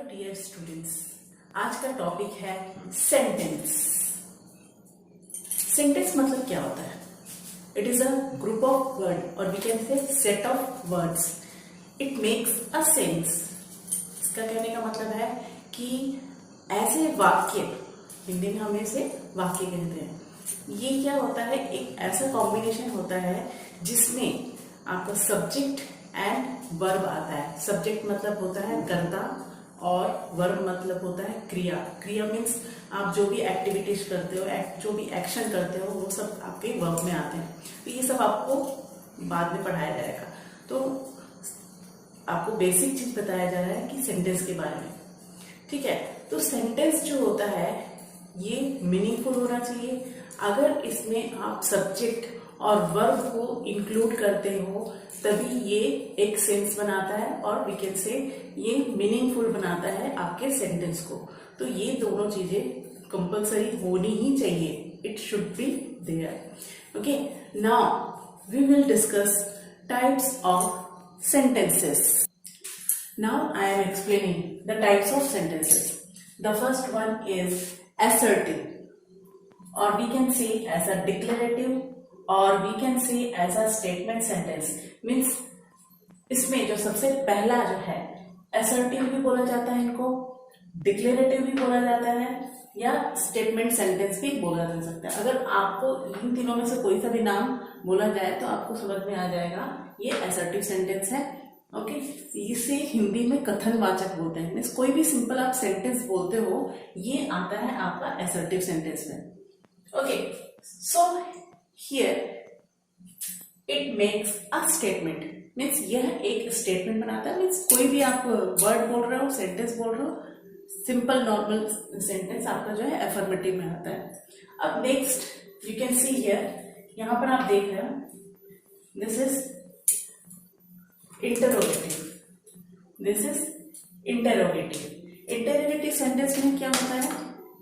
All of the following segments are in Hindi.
डियर स्टूडेंट्स, आज का टॉपिक है सेंटेंस। सेंटेंस मतलब क्या होता है? It is a group of word और we can say set of words. It makes a sense. इसका कहने का मतलब है कि ऐसे वाक्य, हिंदी में हम इसे वाक्य कहते हैं, ये क्या होता है, एक ऐसा कॉम्बिनेशन होता है जिसमें आपका सब्जेक्ट एंड वर्ब आता है। सब्जेक्ट मतलब होता है कर्ता और वर्ब मतलब होता है क्रिया। क्रिया मीन्स आप जो भी एक्टिविटीज करते हो, जो भी एक्शन करते हो, वो सब आपके वर्ब में आते हैं। तो ये सब आपको बाद में पढ़ाया जाएगा। तो आपको बेसिक चीज बताया जा रहा है कि सेंटेंस के बारे में, ठीक है। तो सेंटेंस जो होता है ये मीनिंगफुल होना चाहिए। अगर इसमें आप सब्जेक्ट और वर्ब को इंक्लूड करते हो तभी ये एक सेंस बनाता है और वी कैन से ये मीनिंगफुल बनाता है आपके सेंटेंस को। तो ये दोनों चीजें कंपलसरी होनी ही चाहिए। It should be there. Okay, now we will discuss types of sentences. Now I am explaining the types of sentences. The first one is assertive, or we can say as a declarative, or we can say as a statement sentence. Means इसमें जो सबसे पहला जो है assertive भी बोला जाता है, इनको डिक्लेरेटिव भी बोला जाता है या स्टेटमेंट सेंटेंस भी बोला जा सकता है। अगर आपको इन तीनों में से कोई सा भी नाम बोला जाए तो आपको समझ में आ जाएगा ये assertive सेंटेंस है। ओके, इसे हिंदी में कथनवाचक बोलते हैं। मीन्स कोई भी सिंपल आप सेंटेंस बोलते हो ये आता है आपका असर्टिव सेंटेंस में। Okay, so here it makes a statement. Means यह एक स्टेटमेंट बनाता है। मीन्स कोई भी आप वर्ड बोल रहे हो, सेंटेंस बोल रहे हो, सिंपल नॉर्मल सेंटेंस आपका जो है अफर्मेटिव में आता है। अब next you can see here, यहां पर आप देख रहे हो, this is interrogative, this is interrogative. Interrogative sentence में क्या होता है,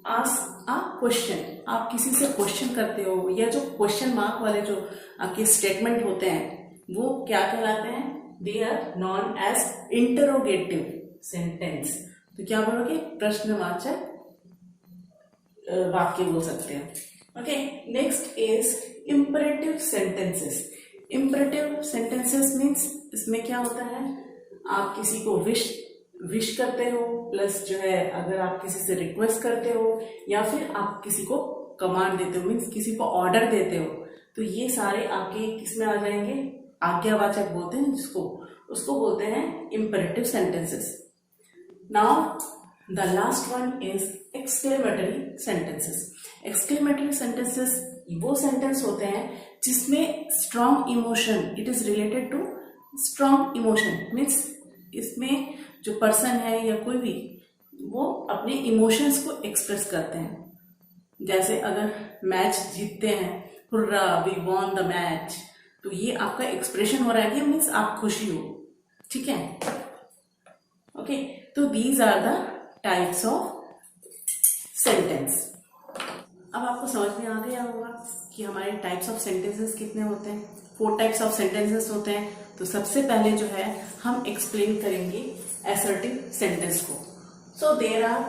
आस्क अ क्वेश्चन। आप किसी से क्वेश्चन करते हो या जो क्वेश्चन मार्क वाले जो आपके स्टेटमेंट होते हैं वो क्या कहलाते हैं, they are known as interrogative sentence. तो क्या बोलोगे, प्रश्नवाचक वाक्य बोल सकते हैं। Okay, next is imperative sentences. Imperative sentences means इसमें क्या होता है, आप किसी को विश करते हो, प्लस जो है अगर आप किसी से रिक्वेस्ट करते हो या फिर आप किसी को कमांड देते हो, मीन्स किसी को ऑर्डर देते हो, तो ये सारे आपके किस में आ जाएंगे, आज्ञावाचक बोलते हैं जिसको, उसको बोलते हैं imperative sentences. Now the last one is exclamatory sentences. Exclamatory sentences वो सेंटेंस होते हैं जिसमें strong emotion, it is related to strong emotion. Means इसमें जो पर्सन है या कोई भी, वो अपने इमोशंस को एक्सप्रेस करते हैं। जैसे अगर मैच जीतते हैं, hurrah we won the match, तो ये आपका एक्सप्रेशन हो रहा है कि मीन्स आप खुशी हो, ठीक है। ओके, तो these are the types of sentence. अब आपको समझ में आ गया होगा कि हमारे टाइप्स ऑफ सेंटेंसेस कितने होते हैं। 4 टाइप्स ऑफ सेंटेंसेस होते हैं। तो सबसे पहले जो है हम एक्सप्लेन करेंगे असर्टिव सेंटेंस को। So there are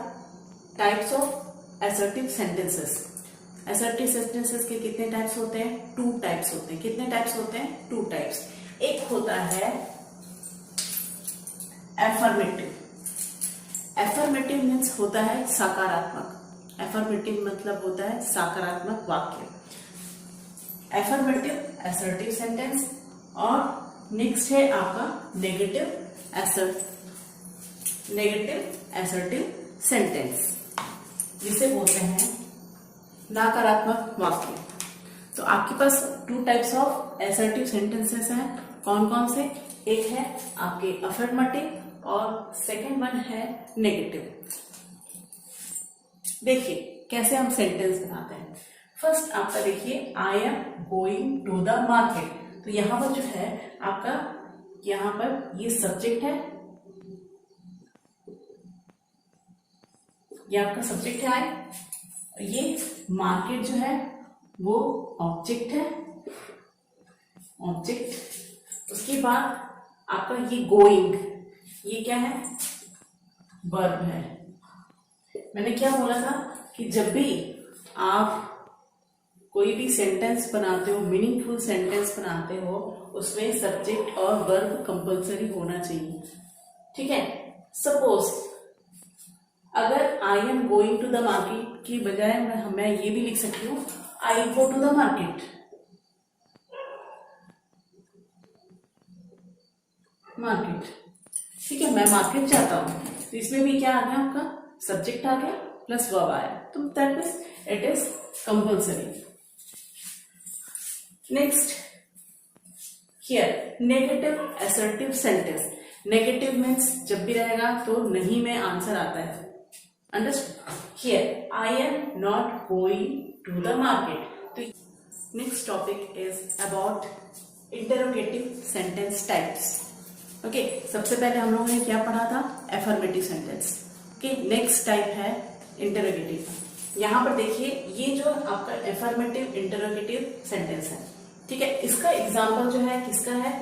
types of assertive sentences. Assertive sentences के कितने टाइप्स होते हैं, 2 टाइप्स होते हैं। कितने टाइप्स होते हैं, 2 टाइप्स। एक होता है एफर्मेटिव। एफर्मेटिव मीन्स होता है सकारात्मक। एफर्मेटिव मतलब होता है सकारात्मक वाक्य। Affirmative assertive sentence. और नेक्स्ट है आपका नेगेटिव असर्टिव सेंटेंस, जिसे बोलते हैं नकारात्मक वाक्य। तो आपके पास 2 टाइप्स ऑफ असर्टिव सेंटेंसेस हैं। कौन कौन से, एक है आपके अफर्मेटिव और सेकंड वन है नेगेटिव। देखिए कैसे हम सेंटेंस बनाते हैं। फर्स्ट आपका देखिए, I am going to the market. तो यहां पर जो है आपका, यहां पर ये सब्जेक्ट है, ये आपका सब्जेक्ट है आई, ये मार्केट जो है वो ऑब्जेक्ट है, ऑब्जेक्ट। उसके बाद आपका ये गोइंग, ये क्या है, वर्ब है। मैंने क्या बोला था कि जब भी आप कोई भी सेंटेंस बनाते हो, मीनिंगफुल सेंटेंस बनाते हो, उसमें सब्जेक्ट और वर्ब कंपलसरी होना चाहिए। ठीक है। सपोज अगर I am going to the market की बजाय मैं ये भी लिख सकती हूँ I go to the market. Market, ठीक है, मैं मार्केट जाता हूँ, तो इसमें भी क्या आ गया आपका सब्जेक्ट आ गया प्लस वर्ब आया, तो that means it is compulsory. Next here negative assertive sentence. Negative means जब भी रहेगा तो नहीं में आंसर आता है। Understand? Here I am not going to the market. तो next topic is about interrogative sentence types. Okay, सबसे पहले हम लोगों ने क्या पढ़ा था? Affirmative sentence. Okay, next type है इंटरोगेटिव। यहां पर देखिए ये जो आपका एफर्मेटिव इंटरोगेटिव सेंटेंस है, ठीक है, इसका एग्जाम्पल जो है किसका है?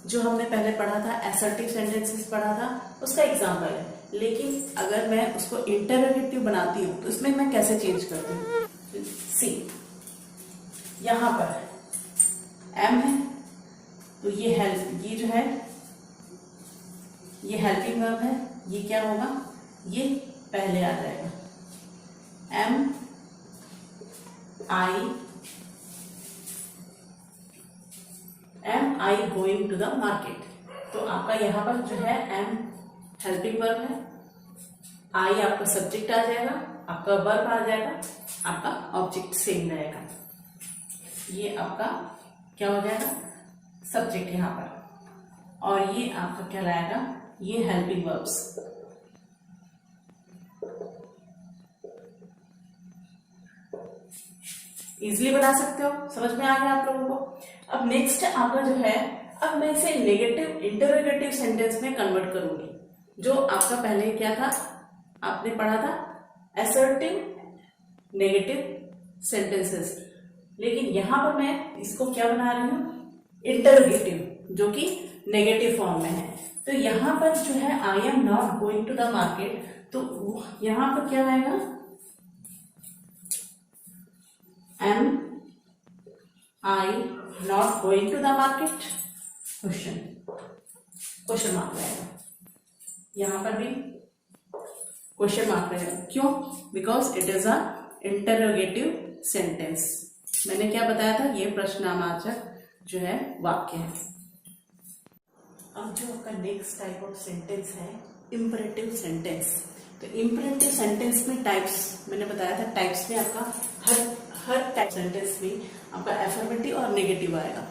जो हमने पहले पढ़ा था असर्टिव सेंटेंसेस पढ़ा था उसका एग्जाम्पल है। लेकिन अगर मैं उसको इंटरोगेटिव बनाती हूं तो इसमें मैं कैसे चेंज करती हूँ? सी, यहां पर एम है तो ये हेल्प, ये जो है ये हेल्पिंग वर्ब है, ये क्या होगा? ये पहले आ जाएगा। Am I going to the market, तो आपका यहाँ पर जो है एम हेल्पिंग वर्ब है, आई आपका सब्जेक्ट आ जाएगा, आपका वर्ब आ जाएगा, आपका ऑब्जेक्ट सेम रहेगा। ये आपका क्या हो जाएगा? सब्जेक्ट यहाँ पर, और ये आपका क्या लाएगा? ये हेल्पिंग वर्ब्स। इजिली बना सकते हो, समझ में आ गया आप लोगों को? अब नेक्स्ट आपका जो है, अब मैं इसे नेगेटिव इंटरोगेटिव सेंटेंस में कन्वर्ट करूंगी। जो आपका पहले क्या था, आपने पढ़ा था असर्टिव नेगेटिव सेंटेंसेस, लेकिन यहां पर मैं इसको क्या बना रही हूं? इंटरोगेटिव, जो कि नेगेटिव फॉर्म में है। तो यहां पर जो है I am not going to the market, तो यहां पर क्या आएगा? Am I not going to the market, question mark रहेगा। यहां पर भी क्वेश्चन मार्क रहेगा। क्यों? Because it is a interrogative sentence. मैंने क्या बताया था? ये प्रश्नवाचक जो है वाक्य है। अब जो आपका नेक्स्ट टाइप ऑफ सेंटेंस है इंपरेटिव सेंटेंस। तो इंपरेटिव सेंटेंस में टाइप्स मैंने बताया था, टाइप्स में आपका हर टाइप सेंटेंस में आपका एफर्मेटिव और नेगेटिव आएगा।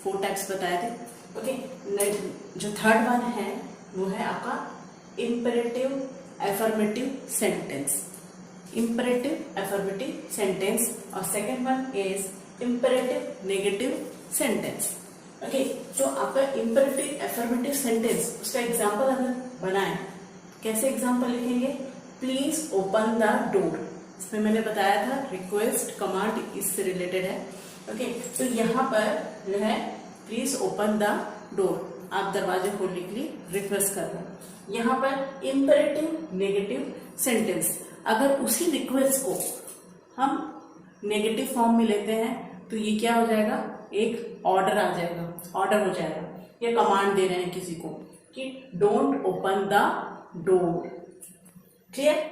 4 टाइप्स बताए थे। ओके, जो थर्ड वन है वो है आपका imperative affirmative sentence. Imperative affirmative sentence, और second one is imperative negative sentence. Okay, जो आपका इंपरेटिव एफर्मेटिव सेंटेंस उसका एग्जाम्पल अगर बनाए, कैसे एग्जाम्पल लिखेंगे? Please open the door. इसमें मैंने बताया था रिक्वेस्ट कमांड इससे रिलेटेड है। ओके, तो यहाँ पर जो है प्लीज ओपन द डोर, आप दरवाजे खोलने के लिए रिक्वेस्ट कर रहे हो। यहाँ पर इंपरेटिव नेगेटिव सेंटेंस, अगर उसी रिक्वेस्ट को हम नेगेटिव फॉर्म में लेते हैं तो ये क्या हो जाएगा? एक ऑर्डर आ जाएगा, ऑर्डर हो जाएगा, या कमांड दे रहे हैं किसी को कि don't open the door. Clear?